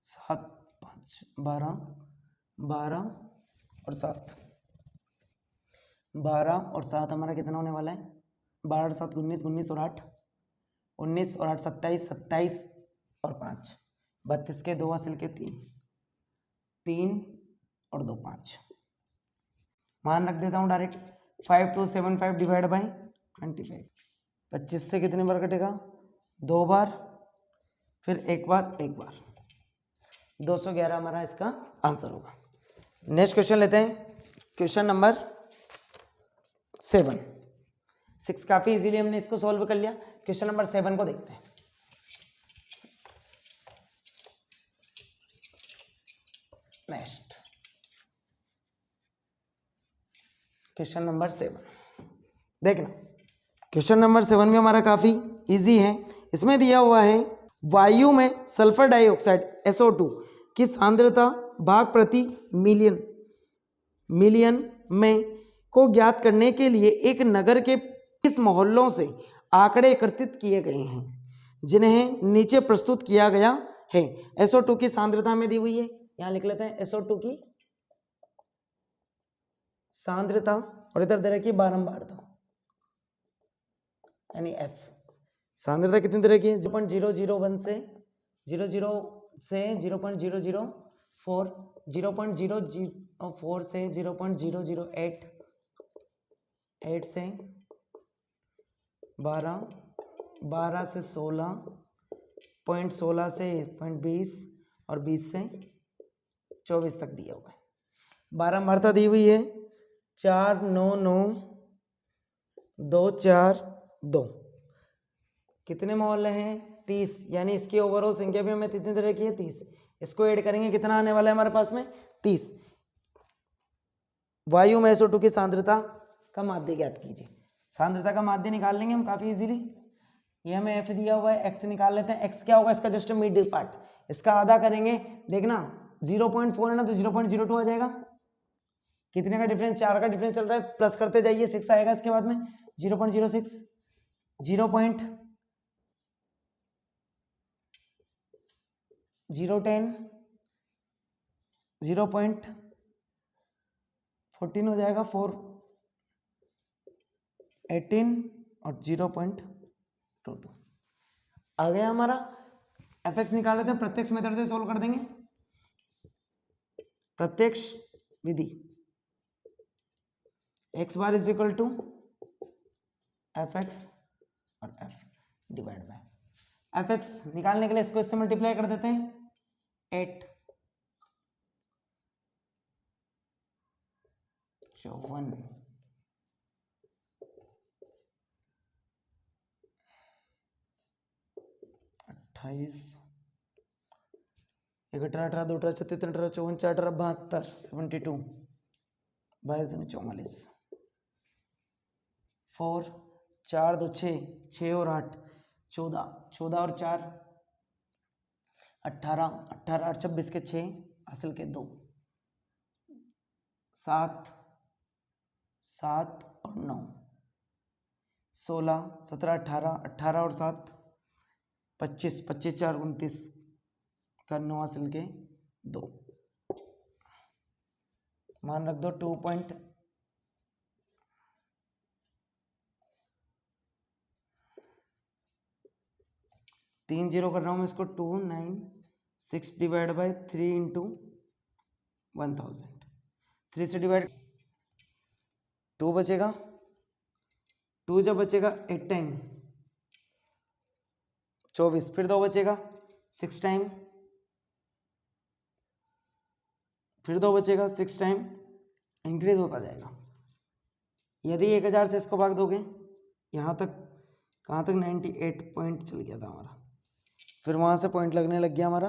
7 5 12 12 और 7 12 और 7 हमारा कितना होने वाला है, 12 और 7 19 19 और 8 19 और 8 27 27 और 5 32 के 2 हासिल के 3 3 और 2 5, मान रख देता हूँ डायरेक्ट, 5275 डिवाइड बाई 25, 25 से कितने बार कटेगा, 2 बार, फिर 1 बार 1 बार, 211 हमारा इसका आंसर होगा। नेक्स्ट क्वेश्चन लेते हैं, क्वेश्चन नंबर 7। 6 काफी इजीली हमने इसको सॉल्व कर लिया, क्वेश्चन नंबर 7 को देखते हैं। नेक्स्ट क्वेश्चन नंबर 7 देखना, क्वेश्चन नंबर 7 में हमारा काफी इजी है, इसमें दिया हुआ है वायु में सल्फर डाइऑक्साइड SO2 की सांद्रता भाग प्रति मिलियन मिलियन में को ज्ञात करने के लिए एक नगर के किस मोहल्लों से आंकड़े एकत्रित किए गए हैं जिन्हें नीचे प्रस्तुत किया गया है। SO2 की सांद्रता में दी हुई है, यहां लिख लेते हैं SO2 की सांद्रता और इधर दे रखी बारंबारता यानी F। सांद्रता कितनी तरह की है? 0.001 से 0.004, 0.004 से 0.008, 8 से 12, 12 से 16, 0.16 से 0.20 और 20 से 24 तक दिया हुआ है। बारंबारता दी हुई है 4, 9, 9, 2, 4, 2। कितने मोहल्ले हैं? 30, यानी इसकी ओवरऑल संख्या भी हमें कितनी तरह की है? 30। इसको ऐड करेंगे कितना आने वाला है हमारे पास में? 30। वायु में SO2 की सांद्रता का माध्य ज्ञात कीजिए। सांद्रता का माध्य निकाल लेंगे हम काफी इजीली। ये हमें F दिया हुआ है, X निकाल लेते हैं। X क्या होगा? इसका जस्ट मिड पार्ट, इसका आधा करेंगे। देखना 0.4 है ना, तो 0.02 आ जाएगा। कितने का डिफरेंस? 4 का डिफरेंस चल रहा है, प्लस करते जाइए, 6 आएगा इसके बाद में। 0.06, 0.010, 0.14 हो जाएगा, 418 और 0.22 आ गया हमारा। Fx निकाल लेते हैं, प्रत्यक्ष मेथड से सोल्व कर देंगे। प्रत्यक्ष विधि, x bar is equal to Fx और F डिवाइड बाय Fx निकालने के लिए इसको इससे मल्टीप्लाई कर देते हैं। 8, 54, 28, 1, 18, 18, 2, 18, 36, 18, 54, 4, 18, 72, 22, 44, 4, 4, 2, 6, 6 और 8, 14, 14 और 4, 18, 18, 8, 26 के 6, असल के 2, 7, 7 और 9, 16, 17, 18, 18 और 7, 25, 25, 4, 29 का 9 असल के 2। मान रख दो 2.30 कर रहा हूं मैं इसको। 296 डिवाइड बाय 3 इंटू 1000, 3 से डिवाइड 2 बचेगा, 2 जब बचेगा 8 टाइम 24, फिर 2 बचेगा 6 टाइम, फिर 2 बचेगा 6 टाइम, इंक्रीज होता जाएगा। यदि 1000 से इसको भाग दोगे यहाँ तक, कहाँ तक? 98 पॉइंट चल गया था हमारा, फिर वहाँ से पॉइंट लगने लग गया हमारा,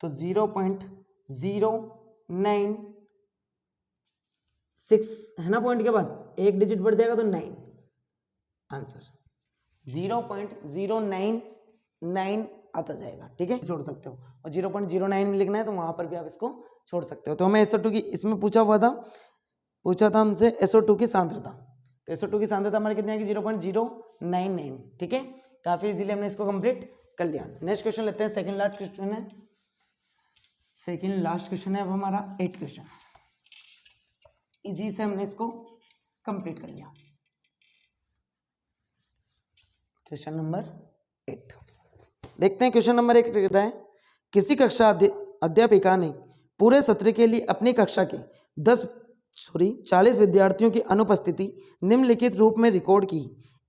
तो 0.096 है ना। पॉइंट के बाद एक डिजिट बढ़ जाएगा तो 9, आंसर 0.099 आता जाएगा। ठीक है, छोड़ सकते हो। और 0.09 लिखना है तो वहां पर भी आप इसको छोड़ सकते हो। तो हमें SO2 की इसमें पूछा था हमसे SO2 की सांद्रता। तो SO2 की सांद्रता हमारी कितनी आएगी? 0.099। ठीक है, काफी इजीली हमने इसको कंप्लीट कर लिया। नेक्स्ट क्वेश्चन लेते हैं, सेकंड लास्ट क्वेश्चन है। सेकंड लास्ट क्वेश्चन है अब हमारा 8 क्वेश्चन। इजी से हमने इसको कंप्लीट कर लिया। क्वेश्चन नंबर 8 देखते हैं। क्वेश्चन नंबर 1 कहता है, किसी कक्षा अध्यापिका ने पूरे सत्र के लिए अपनी कक्षा के 40 विद्यार्थियों की अनुपस्थिति निम्नलिखित रूप में रिकॉर्ड की।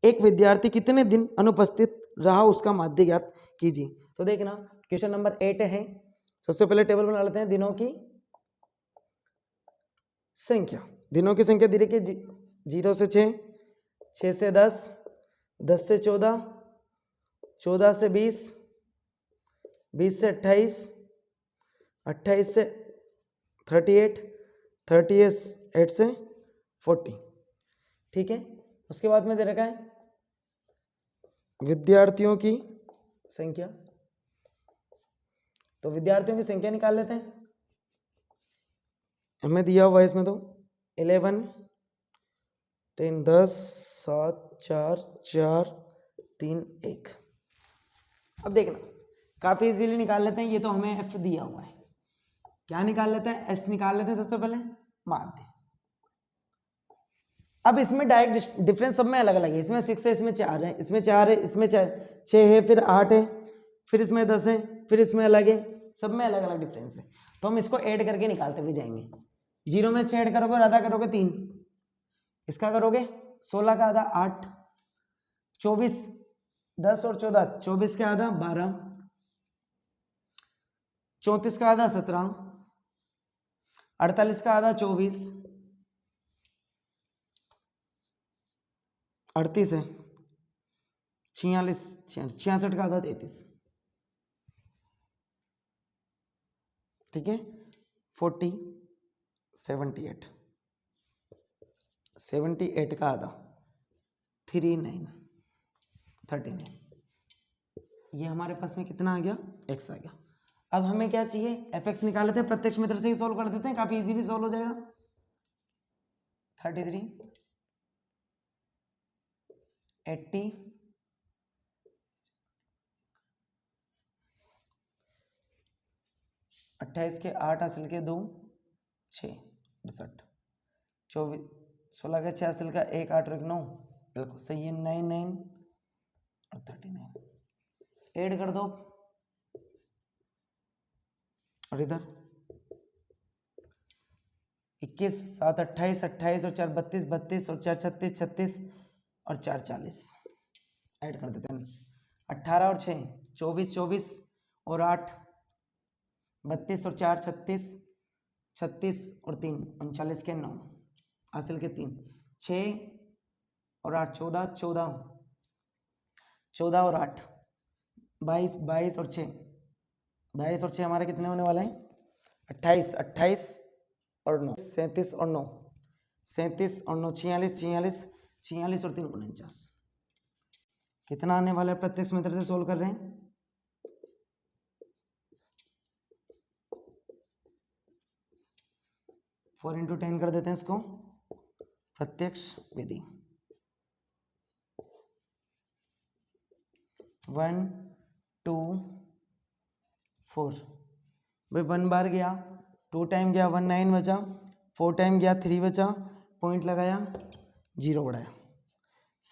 एक विद्यार्थी कितने दिन अनुपस्थित रहा उसका माध्य ज्ञात कीजिए। तो देखना क्वेश्चन नंबर 8 है। सबसे पहले टेबल बना लेते हैं, दिनों की संख्या। दिनों की संख्या धीरे के 0 से 6, 6 से 10, 10 से 14, 14 से 20, 20 से 28, 28 से 38, 38 से 40। ठीक है, उसके बाद में दे रखा है विद्यार्थियों की संख्या। तो विद्यार्थियों की संख्या निकाल लेते हैं। हमें दिया हुआ है इसमें तो 11 10 10 7 4 4 3 1। अब देखना काफी इजीली निकाल लेते हैं, ये तो हमें एफ दिया हुआ है, क्या निकाल लेते हैं, एस निकाल लेते हैं सबसे पहले माध्य। अब इसमें डायरेक्ट डिफरेंस सब में अलग अलग है, इसमें 6 है, इसमें 4 है, इसमें 4 है, इसमें 6 है, फिर 8 है, फिर इसमें 10 है, फिर इसमें अलग है, सब में अलग अलग डिफरेंस है। तो हम इसको ऐड करके निकालते हुए जाएंगे। 0 में से ऐड करोगे और आधा करोगे 3, इसका करोगे 16 का आधा 8, 24 10 और 14 24 का आधा 12, 34 का आधा 17, 48 का आधा 24, 38 है, 46 66 का आधा 33, ठीक है, 40 78 78 का आधा 39 39। ये हमारे पास में कितना आ गया, x आ गया। अब हमें क्या चाहिए, fx निकाल लेते हैं, प्रत्यक्ष मेथड से ही सॉल्व कर देते हैं, काफी इजीली सॉल्व हो जाएगा। 33 80 28 के 8 हासिल के 2 6 68 24 16 के 6 हासिल का 1 8 और 1 9, बिल्कुल सही है, 9 9 और 39 ऐड कर दो। और इधर 21 7 28 28 और 4 32 32 और 4 36 36 और 4 40 ऐड कर देते हैं। 18 और 6 24 24 और 8 32 और 4 36 36 और 3 39 के 9 हासिल के 3 6 और 8 14 14 14 और 8 22 22 और 6 22 और 6 हमारे कितने होने वाले हैं, 28 28 और 9 37 और 9 37 और 9 46 46 46 और 3 49। कितना आने वाला है, प्रत्यक्ष मेथड से सोल्व कर रहे हैं, 4 इंटू 10 कर देते हैं इसको, प्रत्यक्ष विधि 1 2 4 भाई 1 बार गया, 2 टाइम गया 1 9 बचा, 4 टाइम गया 3 बचा, पॉइंट लगाया 0 बढ़ाया,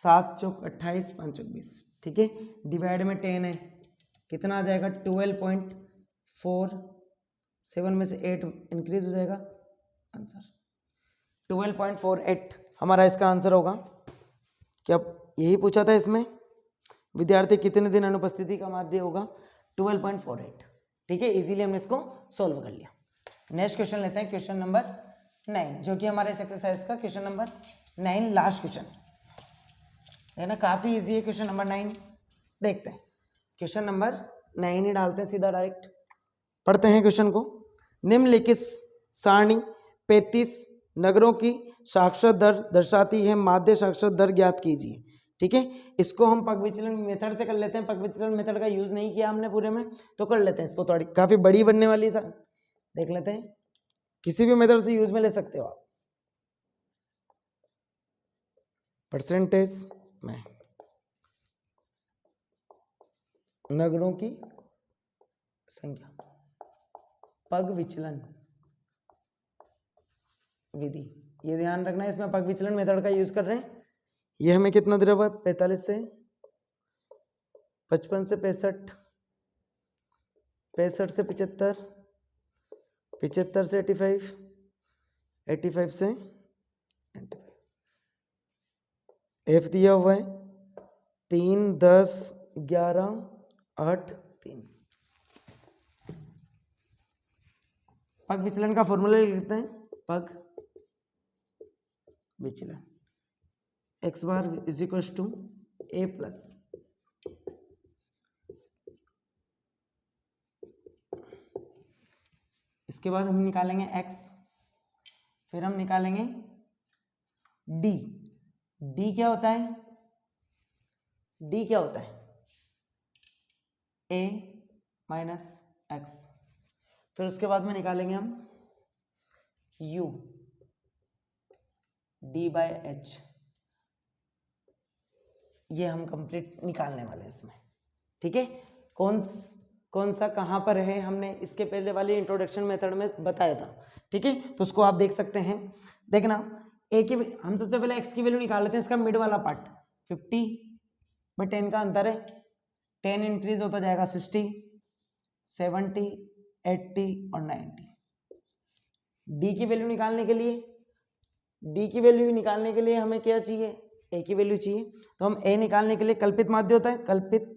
7 चौक 28 5 चौक 20, ठीक है, डिवाइड में 10 है, कितना आ जाएगा 12.4, 7 में से 8 इंक्रीज हो जाएगा, आंसर 12.48 हमारा इसका आंसर होगा। क्या यही पूछा था इसमें, विद्यार्थी कितने दिन अनुपस्थिति का माध्य होगा, 12.48, ठीक है, इजीली हमने इसको सॉल्व कर लिया। नेक्स्ट क्वेश्चन लेते हैं, क्वेश्चन नंबर 9, जो कि हमारे इस एक्सरसाइज का क्वेश्चन नंबर 9 लास्ट क्वेश्चन है ना, काफी इजी है क्वेश्चन नंबर 9। देखते हैं क्वेश्चन नंबर 9 ही डालते हैं सीधा डायरेक्ट, पढ़ते हैं क्वेश्चन को। निम्नलिखित सारणी 35 नगरों की साक्षर दर दर्शाती है, माध्य साक्षर दर ज्ञात कीजिए, ठीक है। इसको हम पग विचलन मेथड से कर लेते हैं, पग विचलन मेथड का यूज नहीं किया हमने पूरे में, तो कर लेते हैं इसको, थोड़ी काफी बड़ी बनने वाली सर, देख लेते हैं, किसी भी मेथड से यूज में ले सकते हो आप। परसेंटेज में नगरों की संख्या, पग विचलन विधि, ये ध्यान रखना है, इसमें पग विचलन मेथड का यूज कर रहे हैं। ये हमें कितना दे रहा है, 45 से 55 से 65, 65 से 75, 75 से 85, 85 से 95। एफ दिया हुआ है 3 10 11 8 3। पग विचलन का फॉर्मूला लिख लेते हैं, पग विचलन x bar is equal to a plus इसके बाद हम निकालेंगे x, फिर हम निकालेंगे d। d क्या होता है, d क्या होता है, a माइनस x, फिर उसके बाद में निकालेंगे हम u, d/h, ये हम कंप्लीट निकालने वाले हैं इसमें। ठीक है, कौन सा कहाँ पर है हमने इसके पहले वाले इंट्रोडक्शन मेथड में बताया था। ठीक है, तो उसको आप देख सकते हैं। देखना ए की, हम सबसे पहले एक्स की वैल्यू निकाल लेते हैं, इसका मिड वाला पार्ट 50/10 का अंतर है, 10 इंक्रीज होता जाएगा 60, 70, 80 और 90। डी की वैल्यू निकालने के लिए हमें क्या चाहिए, ए की वैल्यू चाहिए। तो हम ए निकालने के लिए कल्पित माध्य होता है, कल्पित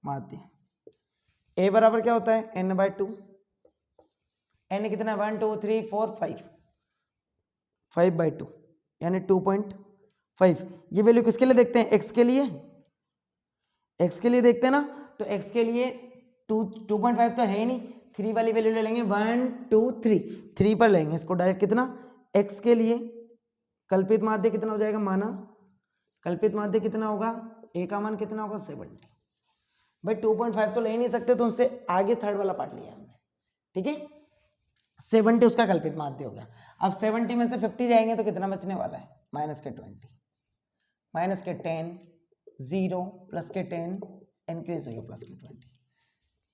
माध्य ए बराबर क्या होता है, n/2। n कितना, 1 2 3 4 5, 5/2 यानी 2.5। ये वैल्यू किसके लिए देखते हैं, x के लिए, x के लिए देखते हैं ना। तो x के लिए 2.5 तो है ही नहीं, 3 वाली वैल्यू ले लेंगे, 1 2 3, 3 पर लेंगे इसको डायरेक्ट। कितना, x के लिए कल्पित माध्य कितना हो जाएगा, माना कल्पित माध्य कितना होगा, a का मान कितना होगा, 70। भाई 2.5 तो ले ही नहीं सकते, तो उससे आगे थर्ड वाला पार्ट लिया हमने। ठीक है, 70 उसका कल्पित माध्य हो गया। अब 70 में से 50 जाएंगे तो कितना बचने वाला है, -20, -10, 0 +10 इंक्रीज हो गया +20।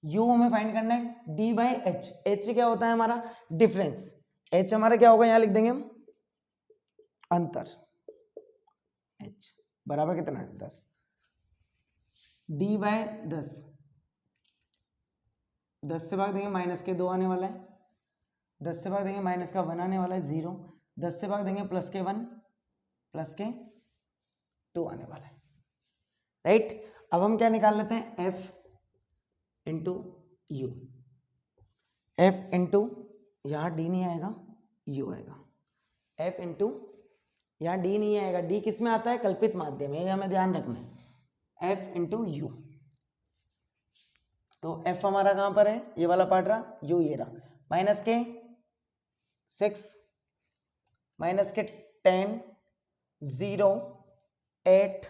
यू हमें फाइंड करना है d/h। h क्या होता है हमारा, डिफरेंस। h हमारा क्या होगा, यहां लिख देंगे हम अंतर। h बराबर कितना है, 10। d/10, 10 से भाग देंगे -2 आने वाला है, 10 से भाग देंगे -1 आने वाला है 0, 10 से भाग देंगे +1 +2 आने वाला है। राइट, अब हम क्या निकाल लेते हैं, f into you. f into, यहाँ d नहीं आएगा, u आएगा। f इंटू, यहाँ d नहीं आएगा, d किस में आता है, कल्पित माध्य में, ये हमें ध्यान रखना है। f इंटू यू, तो f हमारा कहाँ पर है, ये वाला पार्ट रहा, u ये रहा, -6 -10 0 8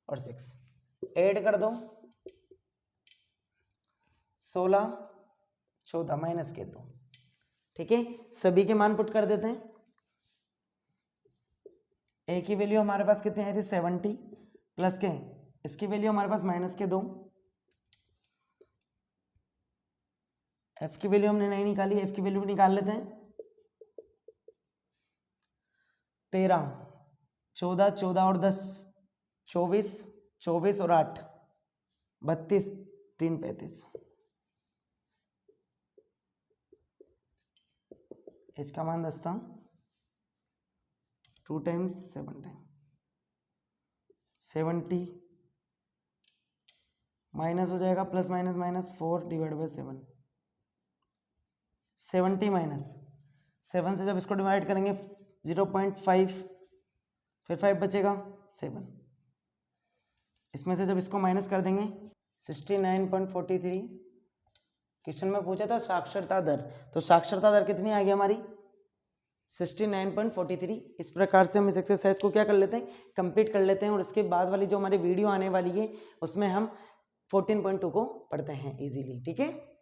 और 6 ऐड कर दो, 16 14 -2। ठीक है, सभी के मान पुट कर देते हैं। ए की वैल्यू हमारे पास कितनी आई थी, 70 प्लस के, इसकी वैल्यू हमारे पास -2। एफ की वैल्यू हमने नहीं निकाली, एफ की वैल्यू भी निकाल लेते हैं। 13 14 14 और 10 24 24 और 8 32 3 35। एच का मान 10 था, 2 टाइम्स 7 टाइम 70 माइनस हो जाएगा, प्लस माइनस 4/7। 70 -7 से जब इसको डिवाइड करेंगे 0.5, फिर 5 बचेगा 7, इसमें से जब इसको माइनस कर देंगे 69.43। क्वेश्चन में पूछा था साक्षरता दर, तो साक्षरता दर कितनी आ गई हमारी, 69.43। इस प्रकार से हम इस एक्सरसाइज को क्या कर लेते हैं, कंप्लीट कर लेते हैं, और इसके बाद वाली जो हमारी वीडियो आने वाली है उसमें हम 14.2 को पढ़ते हैं इजीली। ठीक है।